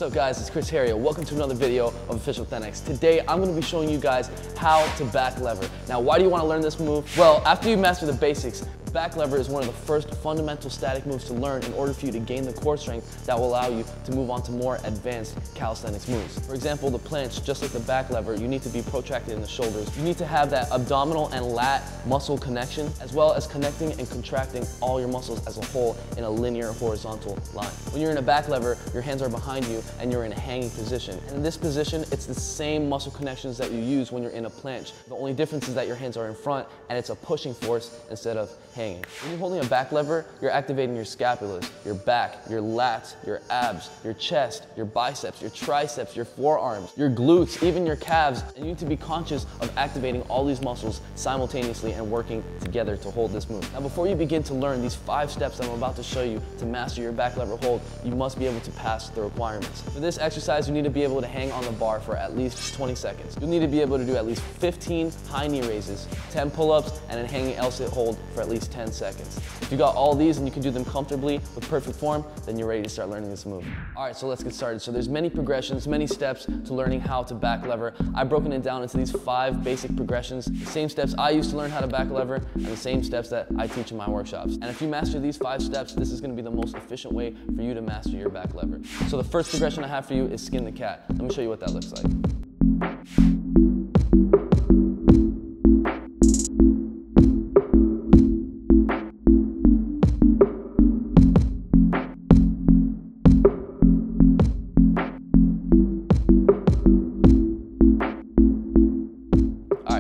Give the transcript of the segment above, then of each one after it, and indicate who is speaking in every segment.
Speaker 1: up guys, it's Chris Heria. Welcome to another video of Official Thenx. Today I'm going to be showing you guys how to back lever. Now why do you want to learn this move? Well, after you master the basics, back lever is one of the first fundamental static moves to learn in order for you to gain the core strength that will allow you to move on to more advanced calisthenics moves. For example, the planche, just like the back lever, you need to be protracted in the shoulders. You need to have that abdominal and lat muscle connection, as well as connecting and contracting all your muscles as a whole in a linear horizontal line. When you're in a back lever, your hands are behind you and you're in a hanging position. And in this position, it's the same muscle connections that you use when you're in a planche. The only difference is that your hands are in front and it's a pushing force instead of hanging. When you're holding a back lever, you're activating your scapulas, your back, your lats, your abs, your chest, your biceps, your triceps, your forearms, your glutes, even your calves. And you need to be conscious of activating all these muscles simultaneously and working together to hold this move. Now, before you begin to learn these 5 steps that I'm about to show you to master your back lever hold, you must be able to pass the requirements. For this exercise, you need to be able to hang on the bar for at least 20 seconds. You'll need to be able to do at least 15 high knee raises, 10 pull-ups, and a hanging L-sit hold for at least 10 seconds. If you got all these and you can do them comfortably with perfect form, then you're ready to start learning this move. All right, so let's get started. So there's many progressions, many steps to learning how to back lever. I've broken it down into these 5 basic progressions, the same steps I used to learn how to back lever and the same steps that I teach in my workshops. And if you master these 5 steps, this is gonna be the most efficient way for you to master your back lever. So the first progression I have for you is skin the cat. Let me show you what that looks like.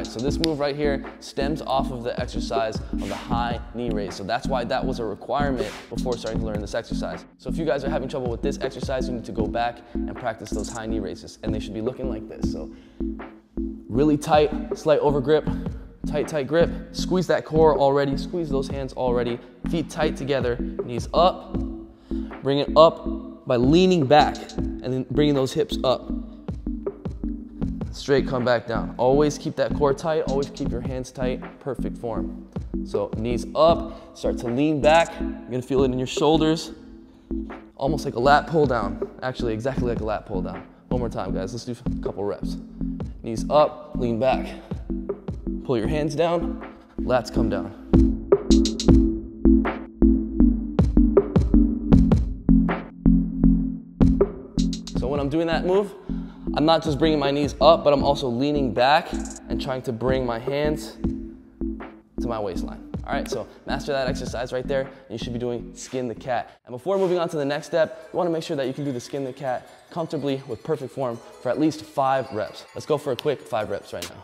Speaker 1: So this move right here stems off of the exercise of the high knee raise. So that's why that was a requirement before starting to learn this exercise. So if you guys are having trouble with this exercise, you need to go back and practice those high knee raises. And they should be looking like this. So really tight, slight over grip, tight grip. Squeeze that core already, squeeze those hands already. Feet tight together, knees up. Bring it up by leaning back and then bringing those hips up. Straight, come back down. Always keep that core tight, always keep your hands tight, perfect form. So knees up, start to lean back. You're gonna feel it in your shoulders, almost like a lat pull down. Actually, exactly like a lat pull down. One more time, guys, let's do a couple reps. Knees up, lean back. Pull your hands down, lats come down. So when I'm doing that move, I'm not just bringing my knees up, but I'm also leaning back and trying to bring my hands to my waistline. All right, so master that exercise right there, and you should be doing skin the cat. And before moving on to the next step, you wanna make sure that you can do the skin the cat comfortably with perfect form for at least 5 reps. Let's go for a quick 5 reps right now.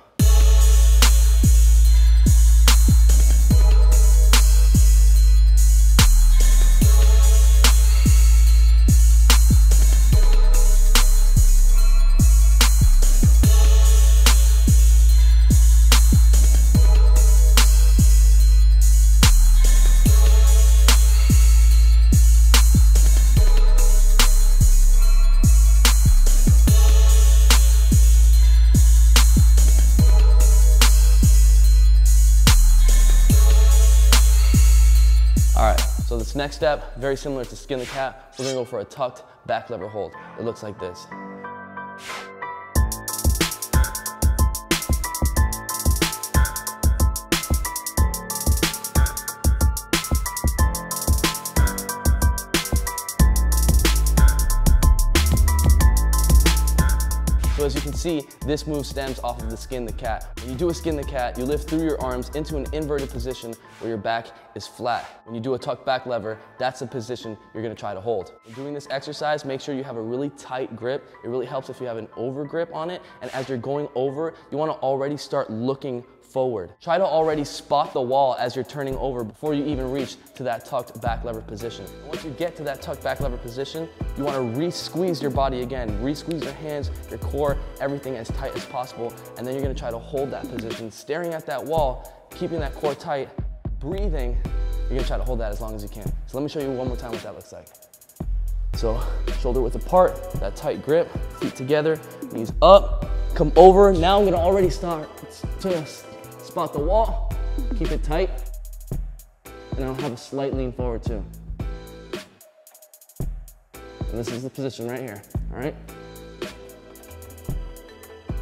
Speaker 1: So this next step, very similar to skin the cat, we're gonna go for a tucked back lever hold. It looks like this. So as you can see, this move stems off of the skin the cat. When you do a skin the cat, you lift through your arms into an inverted position where your back is flat. When you do a tucked back lever, that's the position you're gonna try to hold. When doing this exercise, make sure you have a really tight grip. It really helps if you have an over grip on it. And as you're going over, you wanna already start looking forward. Try to already spot the wall as you're turning over before you even reach to that tucked back lever position. And once you get to that tucked back lever position, you want to re-squeeze your body again. Re-squeeze your hands, your core, everything as tight as possible. And then you're going to try to hold that position, staring at that wall, keeping that core tight, breathing. You're going to try to hold that as long as you can. So let me show you one more time what that looks like. So shoulder width apart, that tight grip, feet together, knees up, come over. Now I'm going to already start to spot the wall, keep it tight, and I'll have a slight lean forward too. And this is the position right here, all right?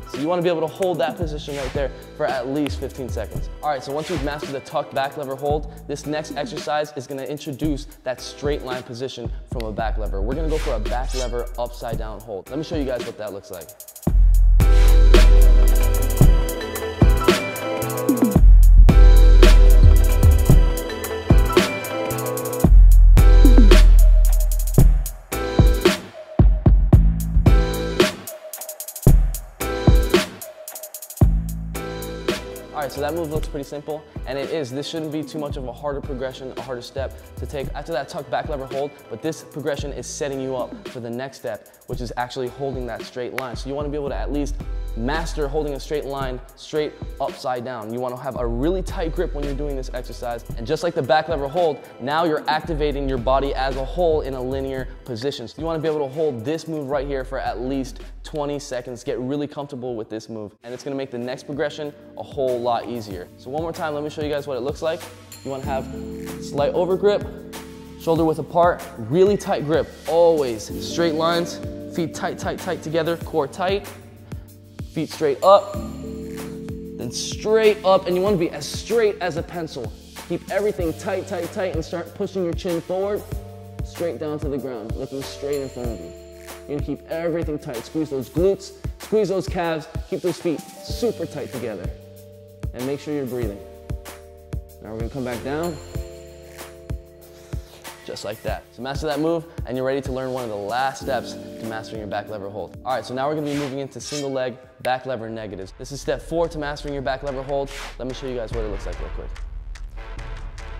Speaker 1: So you want to be able to hold that position right there for at least 15 seconds. All right, so once we've mastered the tuck back lever hold, this next exercise is going to introduce that straight line position from a back lever. We're going to go for a back lever upside down hold. Let me show you guys what that looks like. All right, so that move looks pretty simple, and it is. This shouldn't be too much of a harder progression, a harder step to take after that tuck back lever hold, but this progression is setting you up for the next step, which is actually holding that straight line. So you want to be able to at least master holding a straight line straight upside down. You want to have a really tight grip when you're doing this exercise, and just like the back lever hold, now you're activating your body as a whole in a linear position. So you want to be able to hold this move right here for at least 20 seconds. Get really comfortable with this move, and it's going to make the next progression a whole lot easier. So one more time, let me show you guys what it looks like. You want to have slight over grip, shoulder width apart, really tight grip, always straight lines, feet tight, tight, tight together, core tight, feet straight up, then straight up, and you want to be as straight as a pencil. Keep everything tight, tight, tight, and start pushing your chin forward, straight down to the ground, looking straight in front of you. You're gonna keep everything tight. Squeeze those glutes, squeeze those calves, keep those feet super tight together. And make sure you're breathing. Now we're gonna come back down, just like that. So master that move, and you're ready to learn one of the last steps to mastering your back lever hold. All right, so now we're gonna be moving into single leg back lever negatives. This is step 4 to mastering your back lever hold. Let me show you guys what it looks like real quick.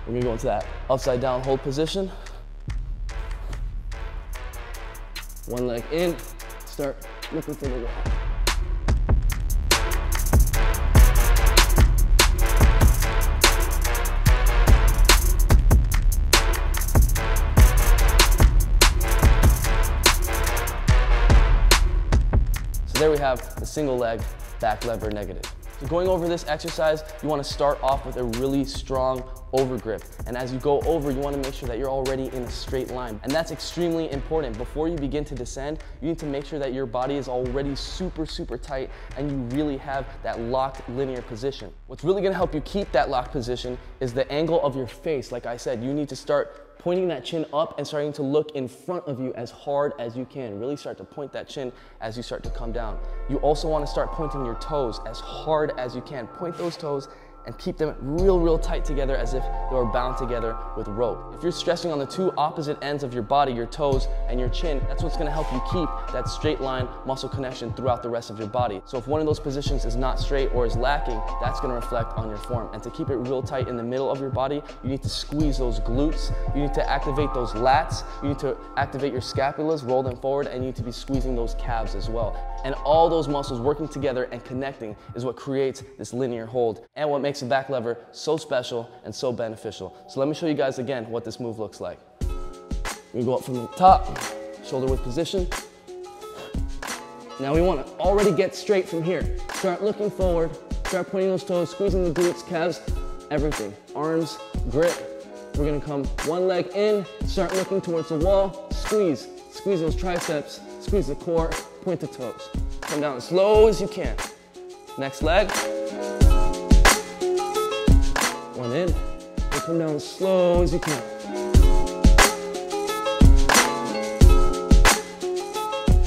Speaker 1: We're gonna go into that upside down hold position. One leg in, start looking for the wall. So there we have the single leg back lever negative. So going over this exercise, you want to start off with a really strong over grip. And as you go over, you want to make sure that you're already in a straight line. And that's extremely important. Before you begin to descend, you need to make sure that your body is already super, super tight and you really have that locked linear position. What's really going to help you keep that locked position is the angle of your face. Like I said, you need to start pointing that chin up and starting to look in front of you as hard as you can. Really start to point that chin as you start to come down. You also want to start pointing your toes as hard as you can. Point those toes and keep them real tight together as if they were bound together with rope. If you're stressing on the two opposite ends of your body, your toes and your chin, that's what's gonna help you keep that straight line muscle connection throughout the rest of your body. So if one of those positions is not straight or is lacking, that's gonna reflect on your form. And to keep it real tight in the middle of your body, you need to squeeze those glutes, you need to activate those lats, you need to activate your scapulas, roll them forward, and you need to be squeezing those calves as well. And all those muscles working together and connecting is what creates this linear hold and what makes the back lever so special and so beneficial. So let me show you guys again what this move looks like. We go up from the top, shoulder width position. Now we want to already get straight from here. Start looking forward, start pointing those toes, squeezing the glutes, calves, everything. Arms, grip. We're gonna come one leg in, start looking towards the wall, squeeze those triceps, squeeze the core, point the toes. Come down as slow as you can. Next leg. One in, and come down as slow as you can.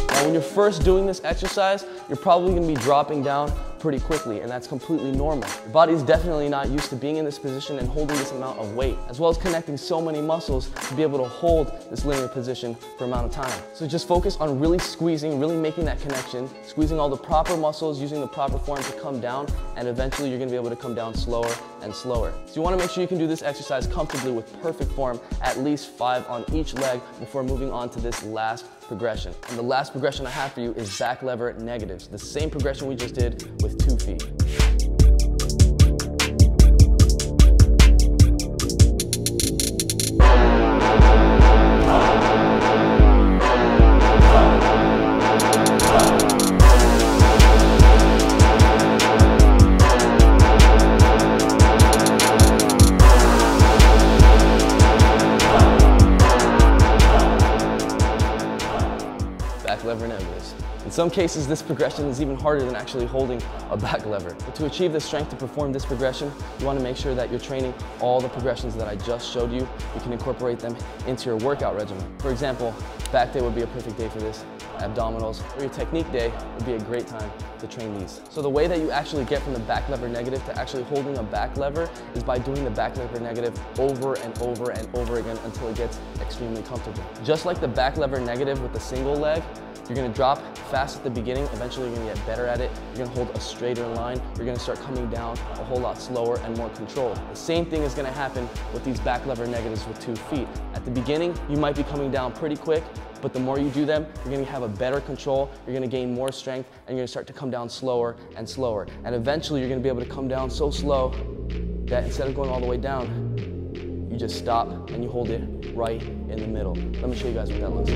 Speaker 1: Now when you're first doing this exercise, you're probably gonna be dropping down pretty quickly, and that's completely normal. Your body is definitely not used to being in this position and holding this amount of weight, as well as connecting so many muscles to be able to hold this linear position for an amount of time. So just focus on really squeezing, really making that connection, squeezing all the proper muscles, using the proper form to come down, and eventually you're gonna be able to come down slower and slower. So you wanna make sure you can do this exercise comfortably with perfect form, at least 5 on each leg before moving on to this last progression. And the last progression I have for you is back lever negatives, the same progression we just did with 2 feet. some cases, this progression is even harder than actually holding a back lever. But to achieve the strength to perform this progression, you want to make sure that you're training all the progressions that I just showed you. You can incorporate them into your workout regimen. For example, back day would be a perfect day for this. Abdominals, or your technique day would be a great time to train these. So the way that you actually get from the back lever negative to actually holding a back lever is by doing the back lever negative over and over and over again until it gets extremely comfortable. Just like the back lever negative with the single leg, you're gonna drop fast at the beginning, eventually you're gonna get better at it, you're gonna hold a straighter line, you're gonna start coming down a whole lot slower and more controlled. The same thing is gonna happen with these back lever negatives with 2 feet. At the beginning, you might be coming down pretty quick, but the more you do them, you're gonna have a better control, you're gonna gain more strength, and you're gonna start to come down slower and slower. And eventually you're gonna be able to come down so slow that instead of going all the way down, you just stop and you hold it right in the middle. Let me show you guys what that looks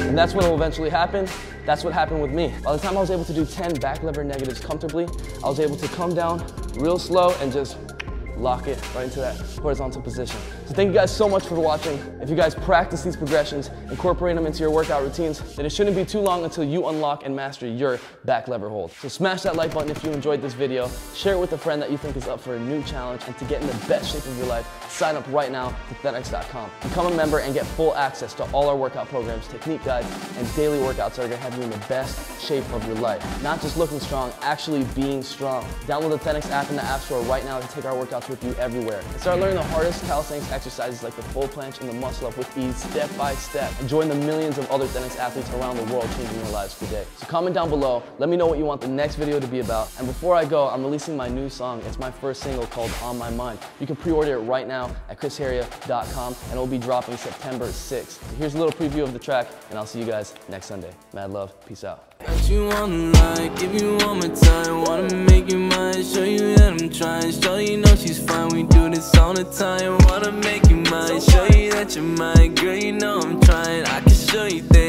Speaker 1: And that's what will eventually happen. That's what happened with me. By the time I was able to do 10 back lever negatives comfortably, I was able to come down real slow and just lock it right into that horizontal position. So thank you guys so much for watching. If you guys practice these progressions, incorporate them into your workout routines, then it shouldn't be too long until you unlock and master your back lever hold. So smash that like button if you enjoyed this video, share it with a friend that you think is up for a new challenge, and to get in the best shape of your life, sign up right now to Thenx.com. Become a member and get full access to all our workout programs, technique guides, and daily workouts that are gonna have you in the best shape of your life. Not just looking strong, actually being strong. Download the Thenx app in the App Store right now to take our workouts with you everywhere. And start learning the hardest calisthenics exercises like the full planche and the muscle up with ease, step by step. And join the millions of other Thenx athletes around the world changing their lives today. So comment down below, let me know what you want the next video to be about. And before I go, I'm releasing my new song. It's my first single called On My Mind. You can pre-order it right now at chrisheria.com, and it will be dropping September 6th. So here's a little preview of the track, and I'll see you guys next Sunday. Mad love, peace out.
Speaker 2: Got you on the line, give you one more time. Wanna make you mine, show you that I'm trying. Show you know she's fine, we do this all the time. Wanna make you mine, show you that you're mine. Girl, you know I'm trying, I can show you things.